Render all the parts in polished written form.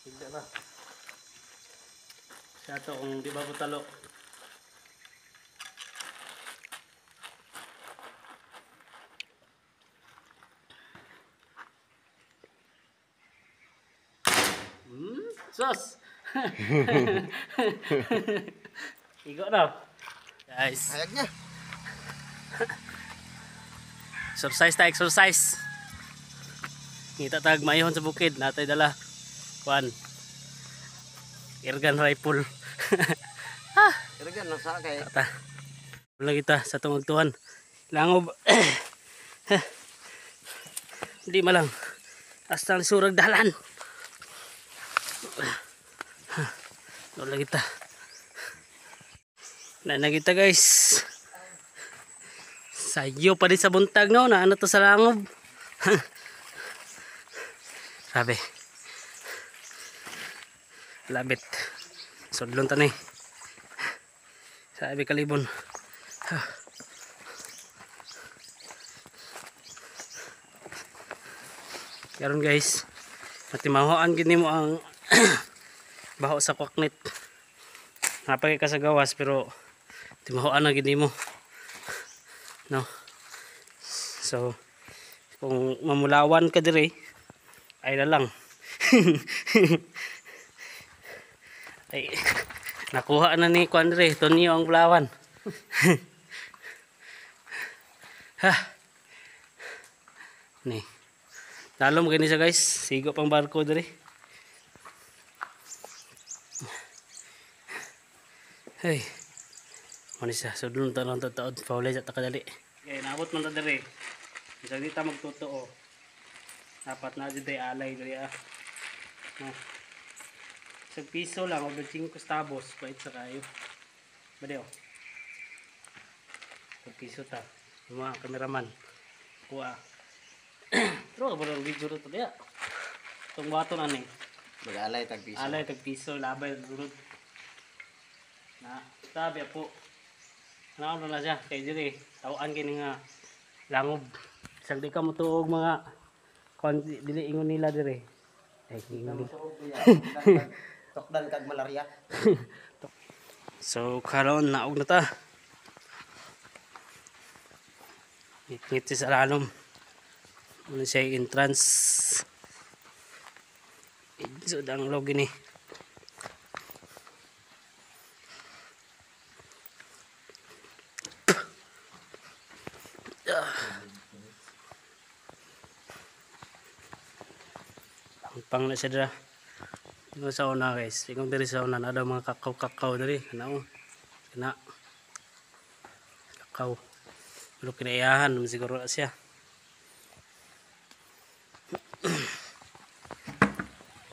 Hindi na. Siya to kung di ba butalo. Sus! Igo na. Guys. Hayag niya. Exercise ta, exercise. Ngita tag maihon sa bukid. Natay dala. Kuan. Airgun rifle. Irgan lang sa kay. Ata. Wala kita sa tungagtuhan. Langob. Hindi malang. Hasta ang surag dalan. Wala kita. Na kita guys. Sayo pa din sa buntag no. Na ano to sa langob. Sabi. Labit. Sudlon tanay. Sabi kalibon. Karon guys. Matimahoan gini mo ang baho sa kwaknit. Napagay ka sa gawas pero timahoan na gini mo. No. So kung mamulawan ka dire ay na lang. Ay nakuha na ni Kuandre, Tonyo ang bulawan. Ha. Ni. Lalo mo ganisa guys, sigo pang barko dire. Hey. Manisa, sudlon ta lang taod paulay sa takadali. Okay, naabot man ta dire. Isa dita magtotoo. Dapat na di day alay dire ah. No. Sa piso lang o 5 centavos bait sa kayo. Badeo. Sa piso ta. Mga kameraman. Kuha. Pero ba ang video to dia? Tong bato na ni. Mag-alay tag piso. Alay tag piso labay durod. Na tabi po. Ano na siya kay dire tawaan kini nga langob. Isang di ka mo tuog mga dili ingon nila dire. Ay ingon. Tokdan kag malaria. So karon naog na ta. Ngiti sa lalom. Ano siya entrance. So dang log ini. Pang na siya dira. Tingnan sa una guys. Tingnan diri sa una na daw mga kakao diri. Ano? Kana. Kakao. Pero kinaiyahan siguro siya.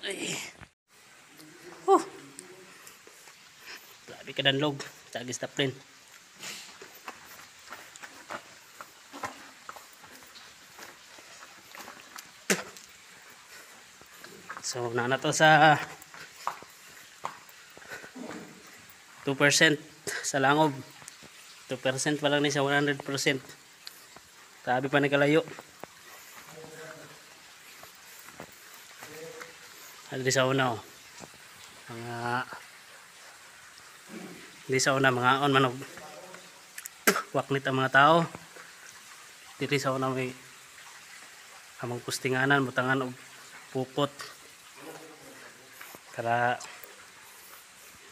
Ay. Grabe ka danlog. Tagi staplin. So na to sa 2% sa langob. 2% pa lang ni sa 100%. Grabe pa ni kalayo. Di sa una oh. Di sa una mga on manog. Waknit ang mga tao. Dito sa una may amang pustinganan, butangan og pupot.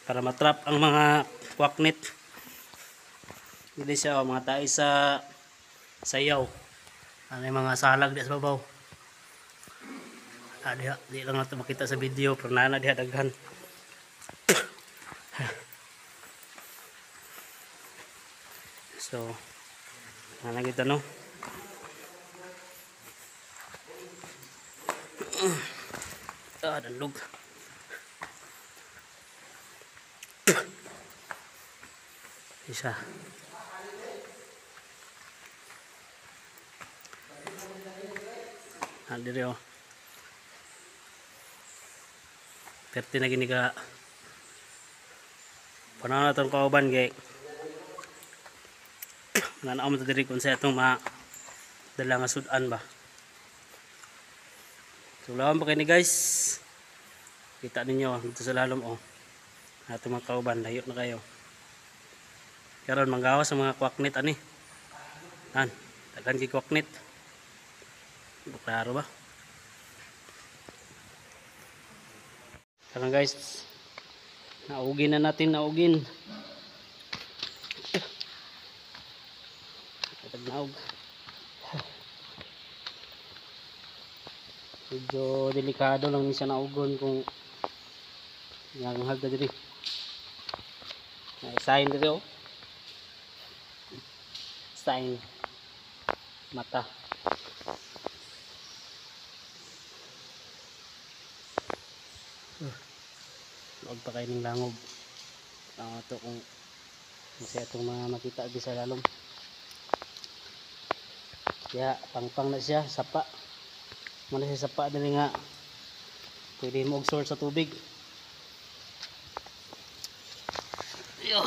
Para matrap ang mga waknit. Dili siya oh, mga tayo sa sayaw. Ano yung mga salag di sa babaw. Di lang natin makita sa video pero nana diha daghan. So nana kita no. Danlog. Isa. Diri oh. Perti na gini ka panahon na itong kauban kay nanaaw mo ito diri kung sa itong dala nga sudan ba. So lawan pa kayo ni guys. Kita ninyo dito sa lalom oh. Ato mga kauban, layo na kayo. Karon manggawas sa mga kwaknit ani. An, tagan ki kwaknit. Klaro ba? Karon guys, naugin na natin, naugin. Naug. Medyo delikado lang ni siya naugon kung nanghag na diri. Sign diri oh. Sign mata. Huwag pa kayo ng langob. Ang ito kung masaya itong mga makita di sa lalom. Kaya pangpang na siya, sapa. Muna siya sapa dali nga. Pwede mo og-source sa tubig. Yo.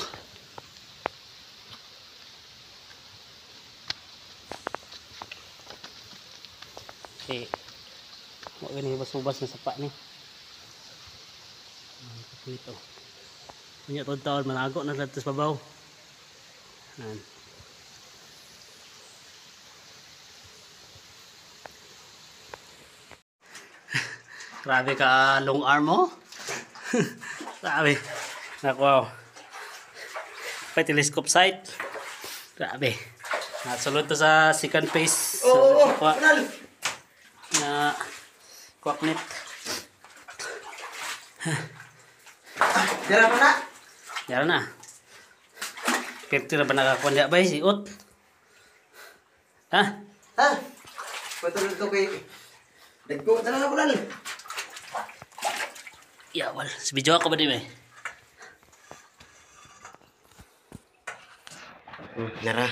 Okay. Huwag ganun hibas-hubas na sapa ni. Ito. Punya taon manago na sa babaw. Yan. Grabe ka long arm mo. Grabe. Nako. Pa telescope sight. Grabe. Nasulod to sa second phase. Oo, na kwaknit. Dara pa na. Yara na. Kepti na ba nakakuha niya ba si Ut? Ha? Ha? Patulog to kay Dagko, dala na pala. Ya, wal. Si video ako ba di ba? Nara,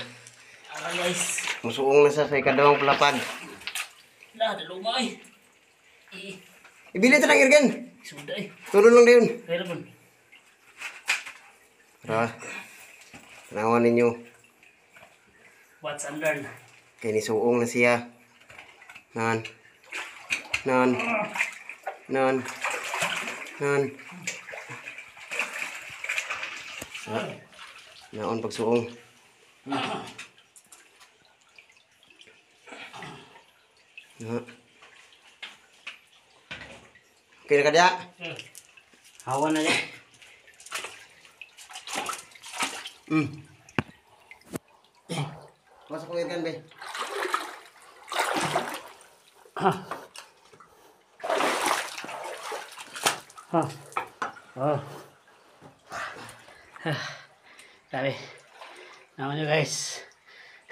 Ara guys. musuong na sa ikadawang palapag. Lah, dalumay. Ibili ito ng irgan. Sudah eh. Tulong lang din. Kaya naman. Tara, tanawan ninyo. What's under? Kay nisuong na siya. Nan. Nan. Nan. Nan. Naon pagsuong. Na. Okay na ka diya? Hawa na niya. Masuk ko irgan be. Ha. Ha. Oh. Sabi. Naman nyo guys.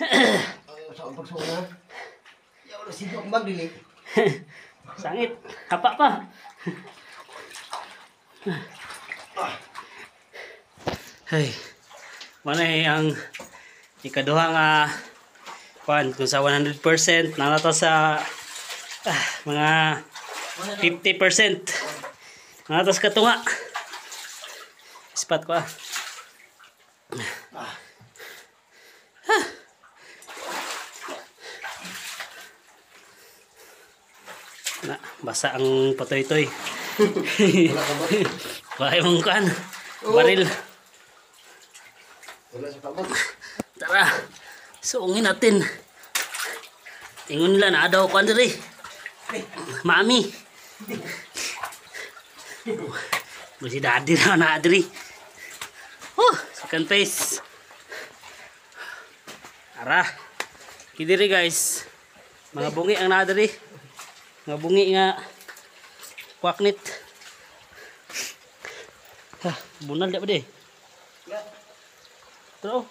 Ay, saan pagsuong na? Yaw na si Dok magdilig. Sangit. Hapa pa. Hey. Manay ang ikaduha nga kung sa 100% nanato sa mga 50%. Nanato sa katunga. Ispat ko ah. Na, basa ang patoy-toy. Kaya mong kan. Baril. Wala sa kabot. Tara. Suungin natin. Tingon nila na daw ko diri. Mami. Busi daddy na diri. Second phase. Tara. Kidiri guys. Mga bungi ang nadiri. Mga bungi nga kwaknit. Bunal di ba di? Tro.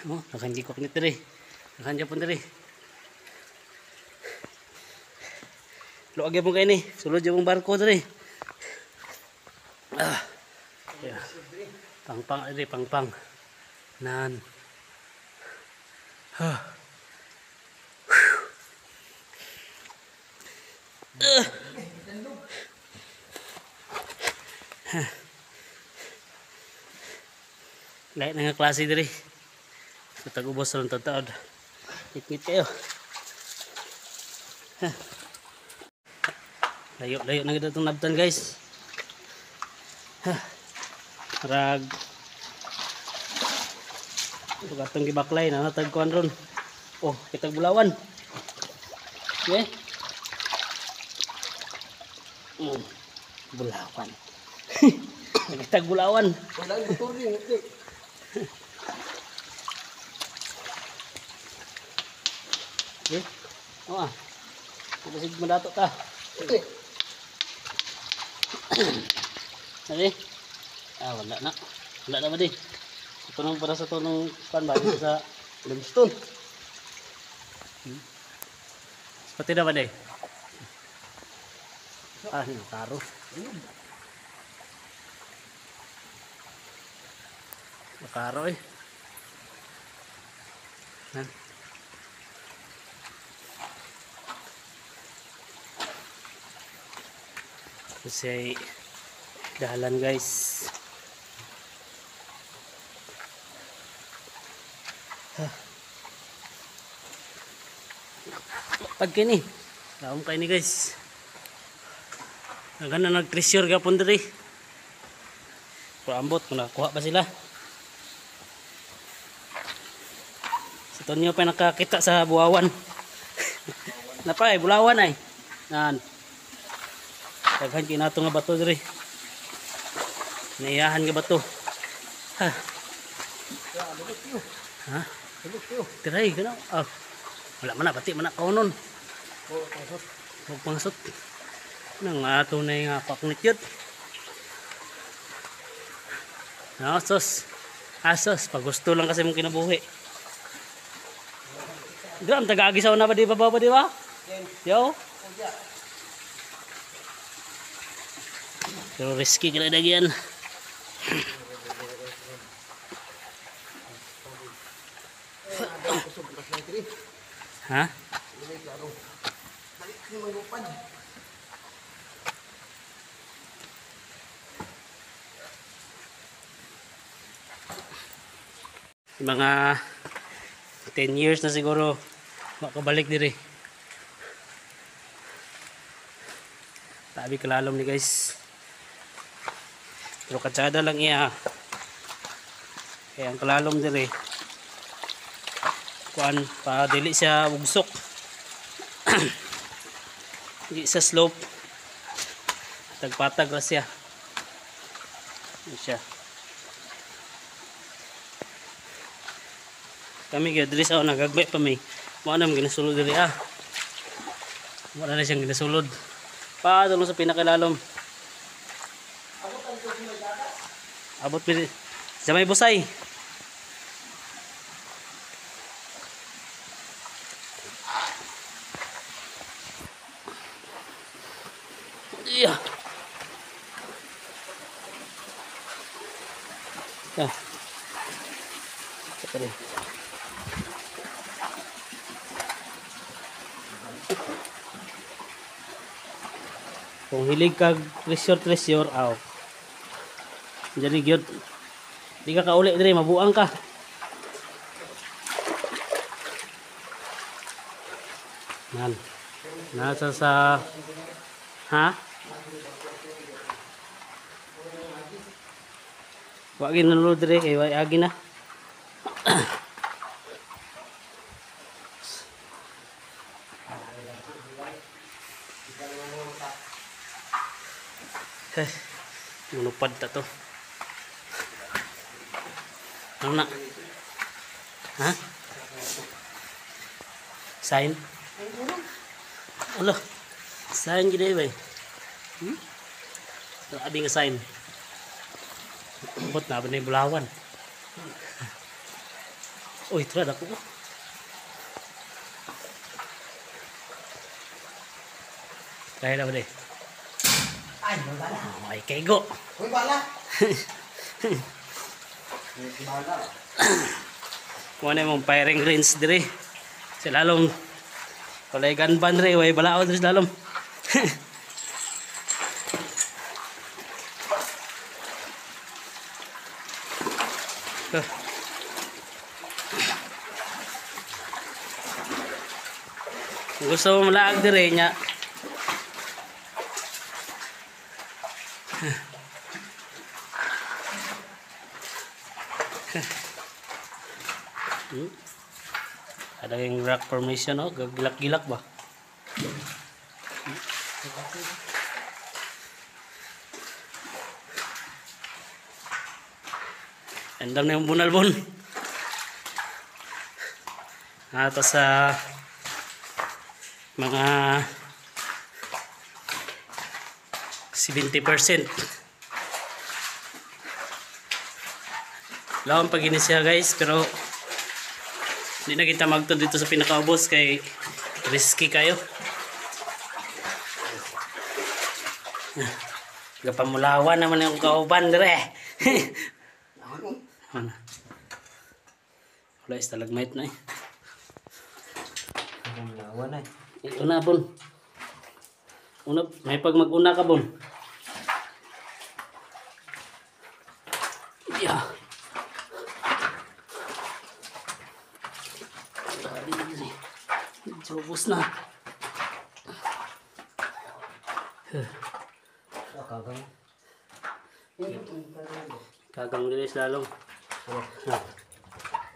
Oh, nakanji kwaknit diri. Nakanja pun diri. Luag mo kay ni. Sulod yung barko diri. Yeah. Pang-pang diri, pang-pang. Nan. Lahat na nga klase diri. Sa tag-ubos sa taon. Hit-hit kayo. Layo-layo na gid itong nabtan guys. Rag ito katong gibaklay na natagkuan ron. Oh, kitag bulawan. Okay. Bulawan. Kitag bulawan. Wala yung motor din. Okay. Oh ah. Kasi madato ta. Okay. Sabi? Ah, wala na. Wala na ba di? Ito nang para sa tunong pan ba dito sa limestone. Pati na ba di? Ah, yung karo. Karo eh. Yan. Kasi dahalan guys. Pag kini, laom kay ni guys. Nagana nag-treasure gapon diri. Paambot kung nakuha pa sila. Si Tonyo pa nakakita sa buwawan. Napay bulawan ay. Nan. Daghan kinato nga bato diri. Naiyahan nga bato. Ha. Ha? Tiray ganaw. Ah. Wala man na pati man na kaunon. Huwag pangsot. Nang ato na yung paknit yun. Asos. Asos. Pag gusto lang kasi mong kinabuhi. Gram, taga-agisaw na ba di ba ba di ba? Yo. Pero risky kila dagyan. Ha? Mga 10 years na siguro makabalik diri. Tabi kalalom ni guys. Pero katsada lang iya. Kaya ang kalalom diri. Kuan pa dili siya bugsok. Di sa slope. Tagpatag ra siya. Yan siya. Kami gyud diri sa nagagbay pa may. Mao na ginasulod diri ah. Mao na siyang ginasulod. Pa dalo sa pinakalalom. Abot pili sa may busay. Iya. Ya. Ito rin. Kung hilig kag treasure aw. Jadi gyud di ka kauli diri mabuang ka. Nan. Nasa sa ha? Wa gyud nalulod diri kay way agi na. Munupad ta to. Ano na? Ha? Sign? Alo. Sign gid ba? Abi nga sign. Bot na ba ni bulawan? Uy, trad ako. Kaya na ba di? Ay, wala. Ay, kaigo. Uy, wala. Kuha na mong firing range diri. Sa lalong walay ganban rin. Way balao diri sa lalong. Kung gusto mo malaag diri nya Ada yung rock formation, oh, gagilak-gilak ba? Andam na yung bunalbon. Ito sa mga 70%. Lawan pag siya guys, pero hindi na kita magto dito sa pinakaubos kay risky kayo. Gapamulawan naman yung kauban dire. Ano? Wala stalagmite na eh. Pamulawan ay. Ito na bon. Una, may pag mag-una ka bon. Yeah. Jobos na. Kagang. Kagang dili lalong.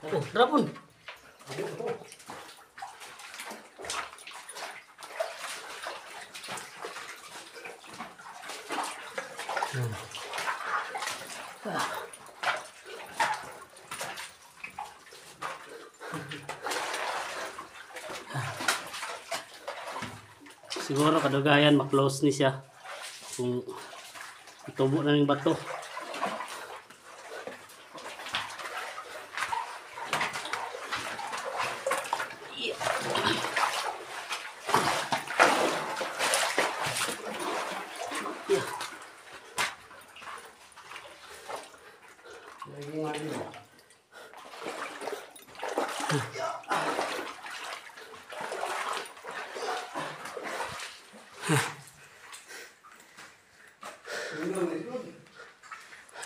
Oh, rapon. Siguro kadugayan ma-close ni siya kung itubo na ng bato.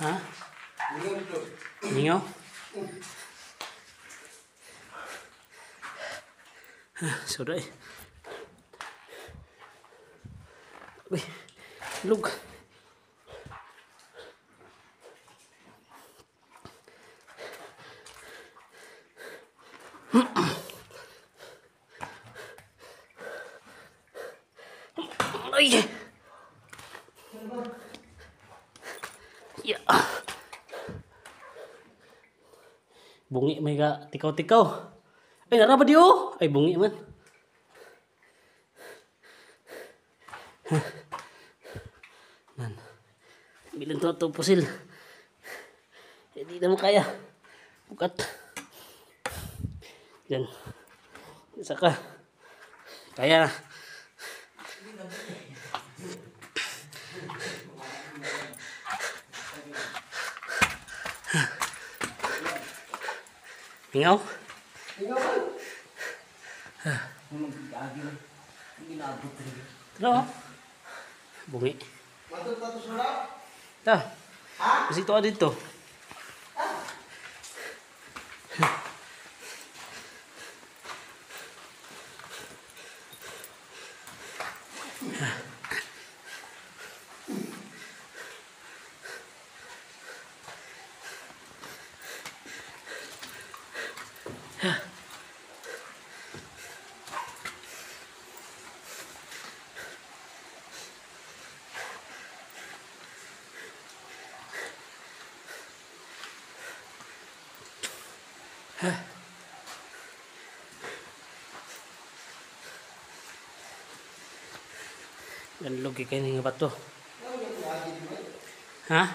Ha? Ningaw? Sudah eh. Uy, lug. Ay. Ya. Bungi may ga tikaw-tikaw. Ay nara ba diyo? Ay bungi man. Man. Bilang to pusil. Hindi na mo kaya. Bukat. Yan. Saka. Kaya na. Ingaw? Ingaw ba? Mag-agi lang. Hindi naabot rin. Ano? Bungi. Matutatos mo na? Ta. Ha? Kasi ito dito. Dan logi kayo nga bato. Ha?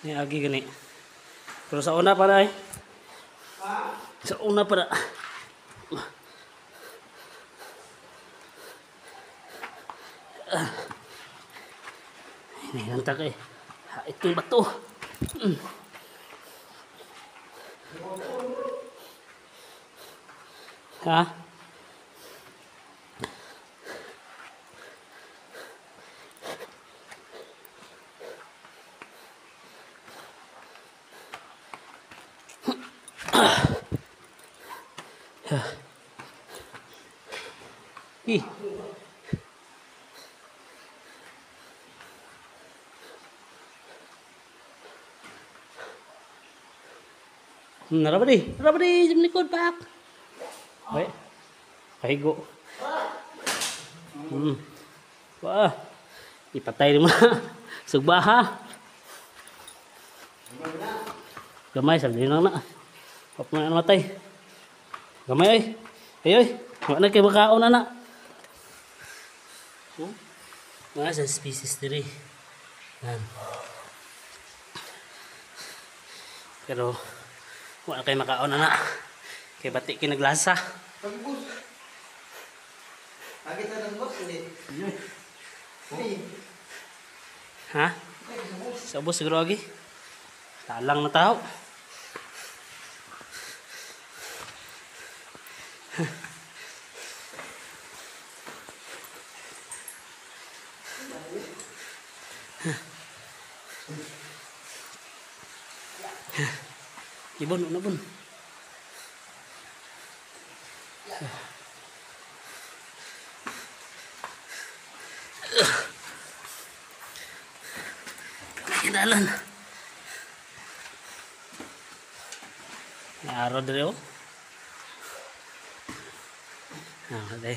Ni agi gani. Pero sa una para ay. Sa una para. Ini nantak eh. Ha, ito yung bato. Ha? Naraba di. Sa likod, pak. Okay. Pahigo. Wah. Ipatay mo na. Sugbaha. Gamay, sabi lang na. Huwag mo na matay. Gamay ay. Ay. Huwag na kayo makaon na. Mga sa species diri. Yan. Pero huwag na kayo makaon na. Kaya batik kinaglasa. Pagbus. Agit na ng bus, hindi. Ha? Sa ubos siguro lagi. Talang na tao. Ibon, una bun. Kinalan. Araw dali oh. Dali.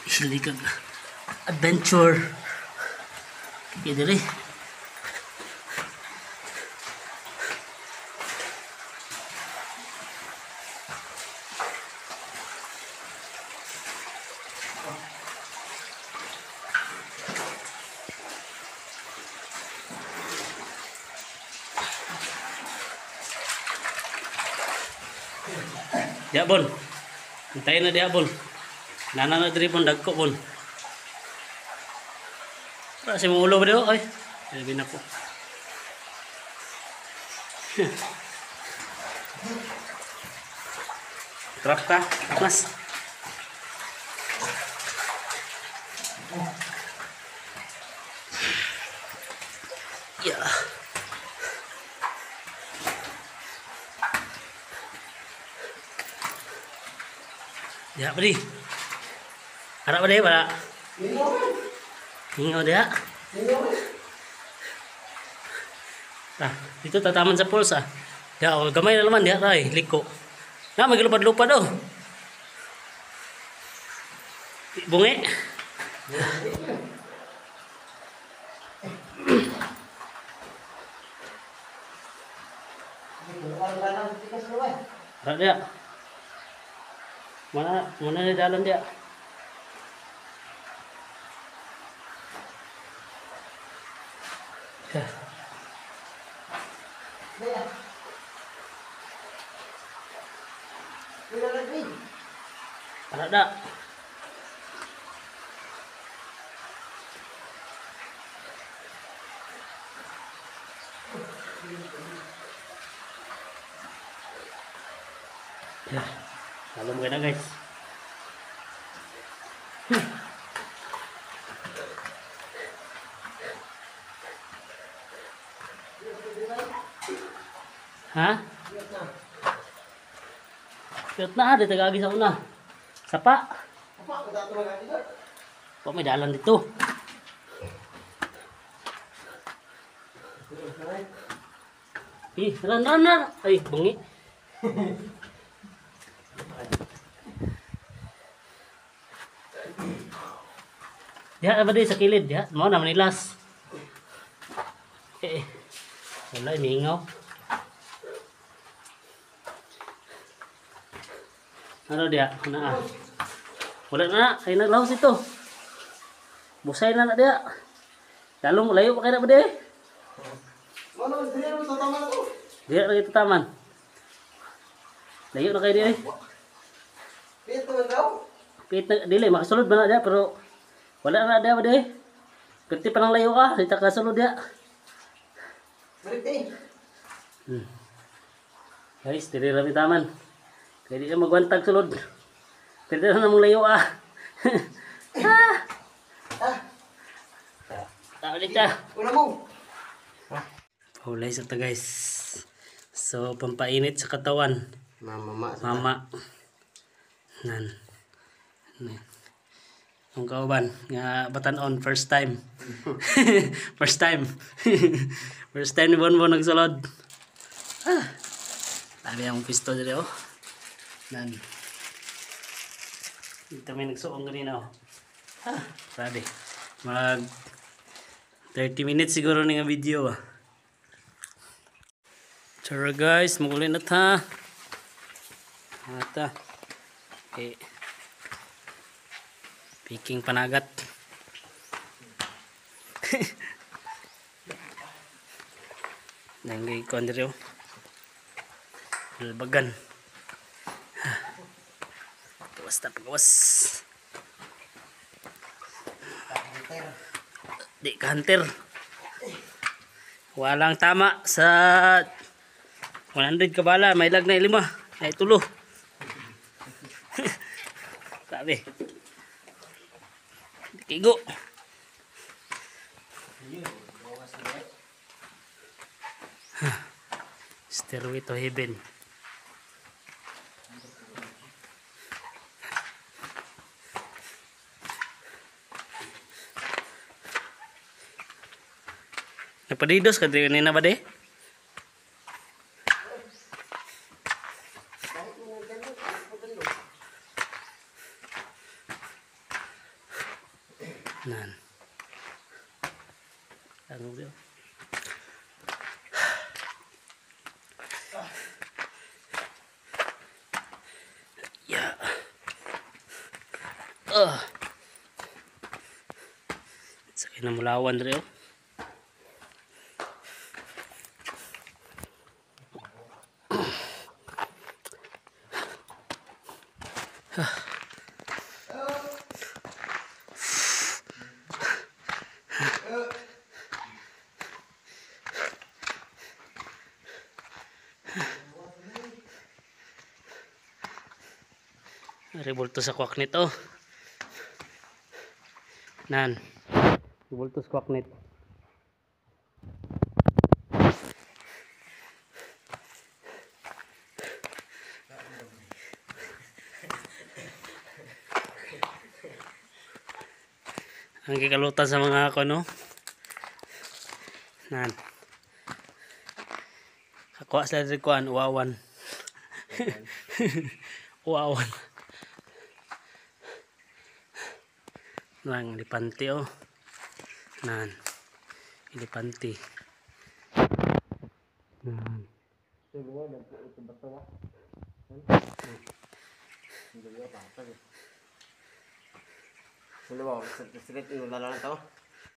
Actually kag adventure. Kaya dali. Diya bon. Hintayin na diya bon. Nana na diri bon dagko bon. Para si mong ulo ba diyo? Ay. Sabi na ko. Trap ka. Mas. Yeah. Ya, beri. Harap beri, Pak. Hingaw dia. Ah, itu tataman sa pulsa. Ya, oh, gamay na naman dia, ray, liko. Na, maglupad-lupad oh. Bungi. Harap dia. Mana di jalan dia? Ada. Ya, kalau mungkin guys. Ha? Cute na, dito gagi sa una. Sapa. Kok may dalan dito? Ran. Ay, bungi. Diha ba di sa kilid diha? Mao na manilas. Wala mingaw. Ano dia? Ana. Wala na, kay naglawas ito. Busay na dia. Dalong layo pa kay na ba di? Ano, dili mo sa taman ako. Dia lagi taman. Layo na kay di. Pito man daw. Pit na dili makasulod ba na dia pero wala na dia ba di? Perti pa nang layo ka, di ta kasulod dia. Balik Guys, dili rami taman. Kaya di na magwantag sulod. Pwede na namang layo ah. Tao di ka. Una mo. Hulay sa ta guys. So pampainit sa katawan. Mama. Mama. Nan. Nan. Ang kauban nga batan-on first time. First time. First time ni Bonbon nagsulod. Labi ang pisto dito oh. Nan. Dito may nagsuong ganina oh. Grabe. Mag 30 minutes siguro ni nga video ah. Tara guys, muli na ta. Ata. Okay. Picking panagat. Nanggay ko andito. Albagan. Gawas na pagawas. Di ka hunter. Walang tama sa 100 kabala. May lag na 5. Ay tulo. Sabi. Kigo. Stairway to heaven. Napadidos ka din na ba de? Nan. Ano ba? Ya. Sakay na mulawan rin oh. Revolto sa kwak nito. Nan. Revolto sa kwak nito. Ang kikalutan sa mga ako no. Nan. Kakuha sila dito kuhan. Uwawan. Uwawan. Nang ilipante oh. Nan. Ilipante. Nan. Ano ba? Straight yung lalo na to?